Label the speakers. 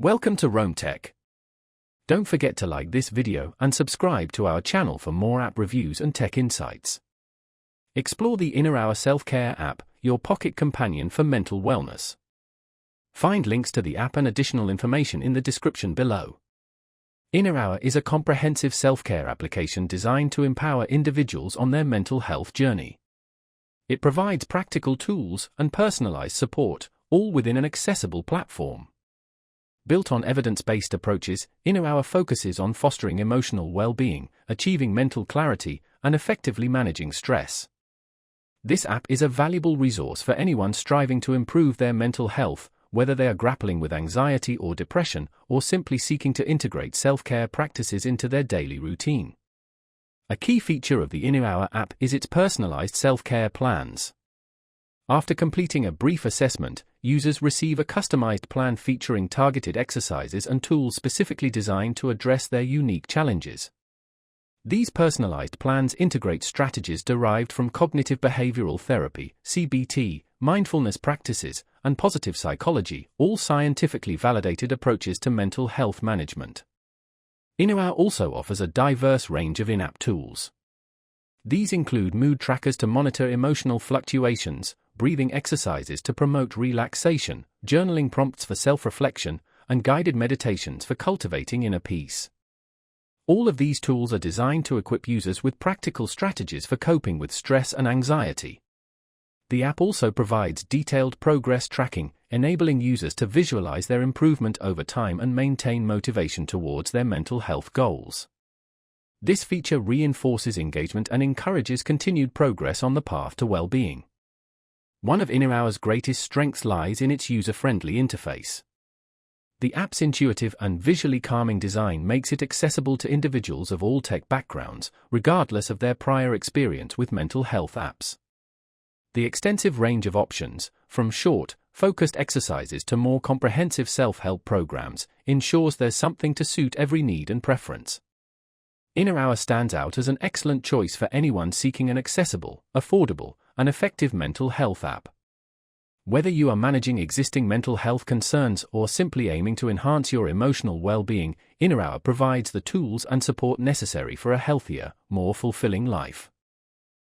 Speaker 1: Welcome to Rome Tech. Don't forget to like this video and subscribe to our channel for more app reviews and tech insights. Explore the InnerHour self-care app, your pocket companion for mental wellness. Find links to the app and additional information in the description below. InnerHour is a comprehensive self-care application designed to empower individuals on their mental health journey. It provides practical tools and personalized support, all within an accessible platform. Built on evidence-based approaches, InnerHour focuses on fostering emotional well-being, achieving mental clarity, and effectively managing stress. This app is a valuable resource for anyone striving to improve their mental health, whether they are grappling with anxiety or depression, or simply seeking to integrate self-care practices into their daily routine. A key feature of the InnerHour app is its personalized self-care plans. After completing a brief assessment, users receive a customized plan featuring targeted exercises and tools specifically designed to address their unique challenges. These personalized plans integrate strategies derived from cognitive behavioral therapy, CBT, mindfulness practices, and positive psychology, all scientifically validated approaches to mental health management. InnerHour also offers a diverse range of in-app tools. These include mood trackers to monitor emotional fluctuations, breathing exercises to promote relaxation, journaling prompts for self-reflection, and guided meditations for cultivating inner peace. All of these tools are designed to equip users with practical strategies for coping with stress and anxiety. The app also provides detailed progress tracking, enabling users to visualize their improvement over time and maintain motivation towards their mental health goals. This feature reinforces engagement and encourages continued progress on the path to well-being. One of InnerHour's greatest strengths lies in its user-friendly interface. The app's intuitive and visually calming design makes it accessible to individuals of all tech backgrounds, regardless of their prior experience with mental health apps. The extensive range of options, from short, focused exercises to more comprehensive self-help programs, ensures there's something to suit every need and preference. InnerHour stands out as an excellent choice for anyone seeking an accessible, affordable, and effective mental health app. Whether you are managing existing mental health concerns or simply aiming to enhance your emotional well-being, InnerHour provides the tools and support necessary for a healthier, more fulfilling life.